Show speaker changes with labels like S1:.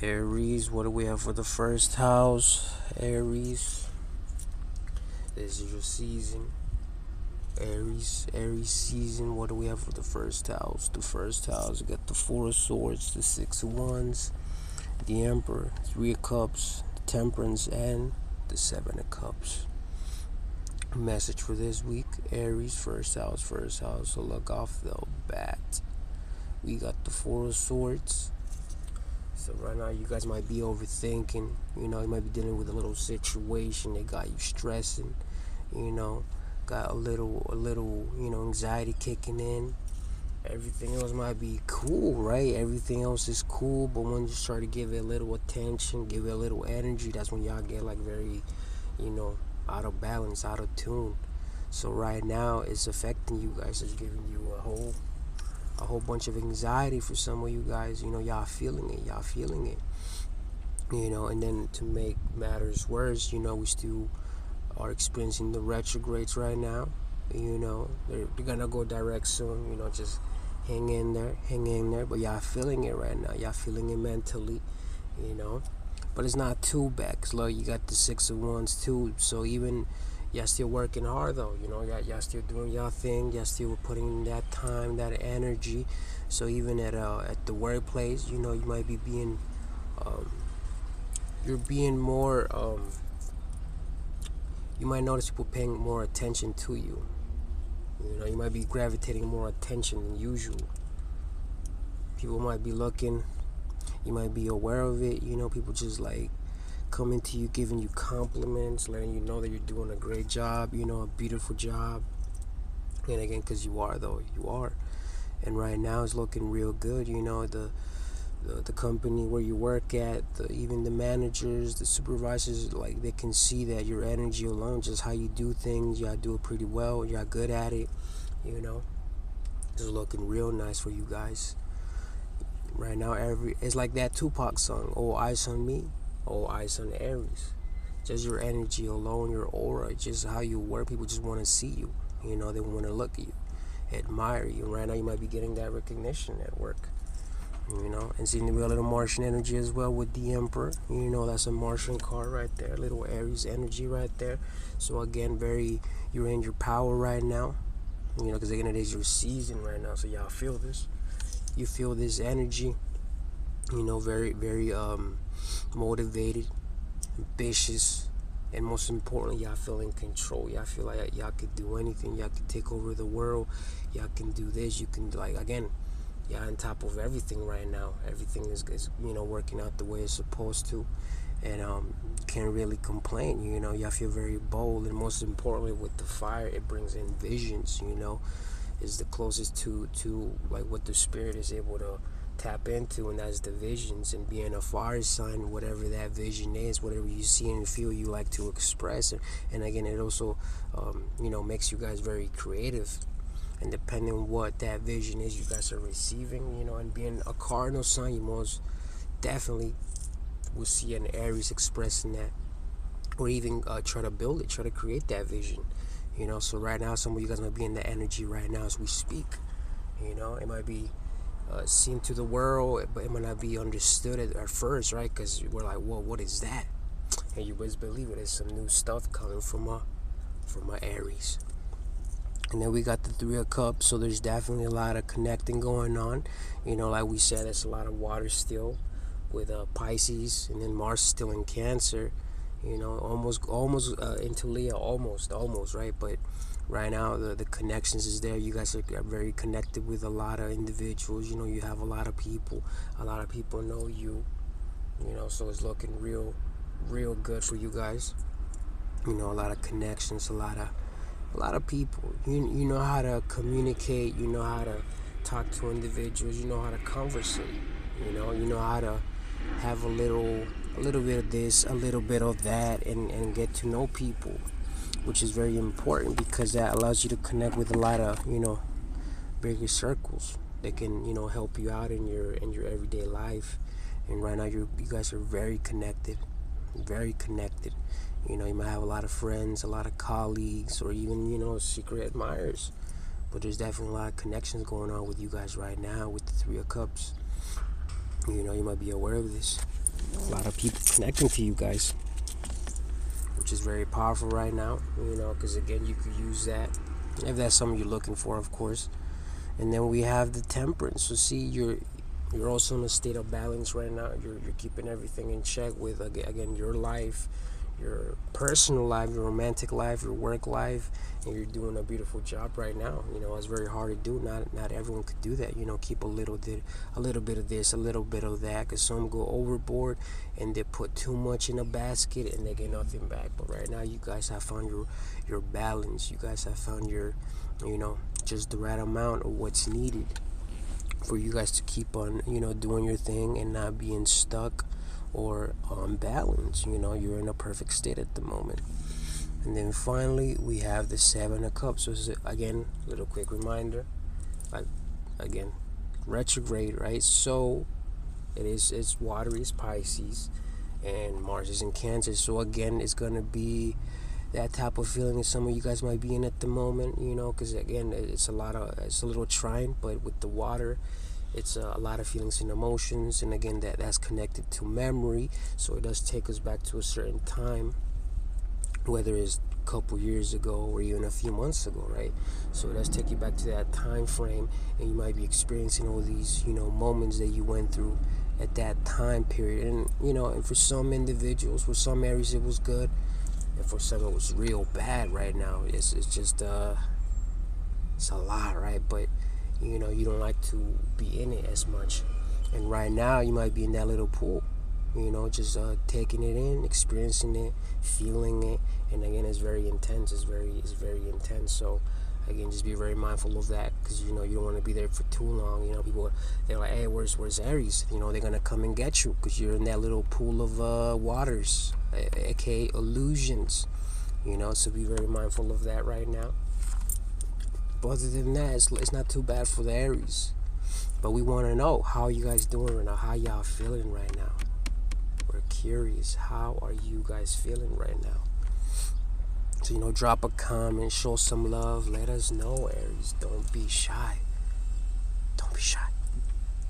S1: Aries, what do we have for the first house? Aries, this is your season. Aries season, what do we have for the first house? The first house, we got the Four of Swords, the Six of Wands, the Emperor, Three of Cups, the Temperance, and the Seven of Cups. Message for this week, Aries, first house, first house. So look off the bat. We got the Four of Swords. So right now you guys might be overthinking, you might be dealing with a little situation that got you stressing, got a little, anxiety kicking in. Everything else might be cool, right? Everything else is cool, but when you start to give it a little attention, give it a little energy, that's when y'all get like very, out of balance, out of tune. So right now it's affecting you guys. It's giving you a whole bunch of anxiety for some of you guys. Y'all feeling it. And then to make matters worse, we still are experiencing the retrogrades right now. They're gonna go direct soon. Just hang in there. But y'all feeling it right now. Y'all feeling it mentally. But it's not too bad. Cause look, you got the Six of Wands too. So even y'all still working hard though. Y'all still doing y'all thing. Y'all still putting in that time, that energy. So even at the workplace, you might be being you're being more you might notice people paying more attention to you. You might be gravitating more attention than usual. People might be looking. You might be aware of it. People just like coming to you, giving you compliments, letting you know that you're doing a great job, a beautiful job. And again, because you are, though, you are. And right now it's looking real good. The company where you work at, even the managers, the supervisors, like they can see that your energy alone, just how you do things, y'all do it pretty well, y'all good at it. It's looking real nice for you guys. Right now, it's like that Tupac song, "All Eyes on Me, All Eyes on Aries." Just your energy alone, your aura, just how you work. People just want to see you. They want to look at you, admire you. Right now, you might be getting that recognition at work. And seeing a little Martian energy as well with the Emperor. That's a Martian card right there, little Aries energy right there. So again, you're in your power right now. Because again, it is your season right now. So y'all feel this. You feel this energy. Very, very motivated, ambitious, and most importantly, y'all feel in control. Y'all feel like y'all could do anything. Y'all could take over the world. Y'all can do this. You can again. Y'all on top of everything right now. Everything is working out the way it's supposed to, and can't really complain. Y'all feel very bold, and most importantly, with the fire, it brings in visions. Is the closest to like what the spirit is able to tap into, and that's the visions. And being a fire sign, whatever that vision is, whatever you see and feel, you like to express it. And again, it also makes you guys very creative. And depending on what that vision is you guys are receiving, and being a cardinal sign, you most definitely will see an Aries expressing that, or even try to build it, try to create that vision. So right now, some of you guys might be in the energy right now as we speak. It might be seen to the world, but it might not be understood at first, right? Because we're like, whoa, what is that? And you best believe it, there's some new stuff coming from a Aries. And then we got the Three of Cups, so there's definitely a lot of connecting going on. Like we said, there's a lot of water still with Pisces, and then Mars is still in Cancer. Almost into Leo, almost, right? But right now, the connections is there. You guys are very connected with a lot of individuals. You have a lot of people. A lot of people know you. So it's looking real good for you guys. A lot of connections, a lot of people. You know how to communicate. You know how to talk to individuals. You know how to conversate. You know how to have a little bit of this, a little bit of that, and get to know people, which is very important because that allows you to connect with a lot of bigger circles that can help you out in your everyday life. And right now you guys are very connected, very connected. You might have a lot of friends, a lot of colleagues, or even secret admirers. But there's definitely a lot of connections going on with you guys right now with the Three of Cups. You might be aware of this. A lot of people connecting to you guys, which is very powerful right now, because again, you could use that if that's something you're looking for, of course. And then we have the Temperance. So see, you're also in a state of balance right now. You're keeping everything in check with, again, your life, your personal life, your romantic life, your work life, and you're doing a beautiful job right now. It's very hard to do. Not everyone could do that. Keep a little bit of this, a little bit of that, because some go overboard and they put too much in a basket and they get nothing back. But right now, you guys have found your balance. You guys have found your, just the right amount of what's needed for you guys to keep on, doing your thing and not being stuck or unbalanced. You're in a perfect state at the moment. And then finally, we have the Seven of Cups. So again, little quick reminder, like, again, retrograde, right? So it's watery, it's Pisces, and Mars is in Cancer. So again, it's gonna be that type of feeling that some of you guys might be in at the moment, because again, it's a little trying, but with the water, it's a lot of feelings and emotions, and again, that's connected to memory, so it does take us back to a certain time, whether it's a couple years ago or even a few months ago, right? So it does take you back to that time frame, and you might be experiencing all these, moments that you went through at that time period, and and for some individuals, for some Aries, it was good, and for some it was real bad. Right now, it's just it's a lot, right? But you don't like to be in it as much, and right now you might be in that little pool, just taking it in, experiencing it, feeling it, and again, it's very intense. It's very intense. So again, just be very mindful of that, because you don't want to be there for too long. People, they're like, hey, where's Aries? They're gonna come and get you because you're in that little pool of waters, aka illusions. So be very mindful of that right now. But other than that, it's not too bad for the Aries. But we want to know, how you guys doing right now? How y'all feeling right now? We're curious. How are you guys feeling right now? So, drop a comment, show some love. Let us know, Aries. Don't be shy. Don't be shy.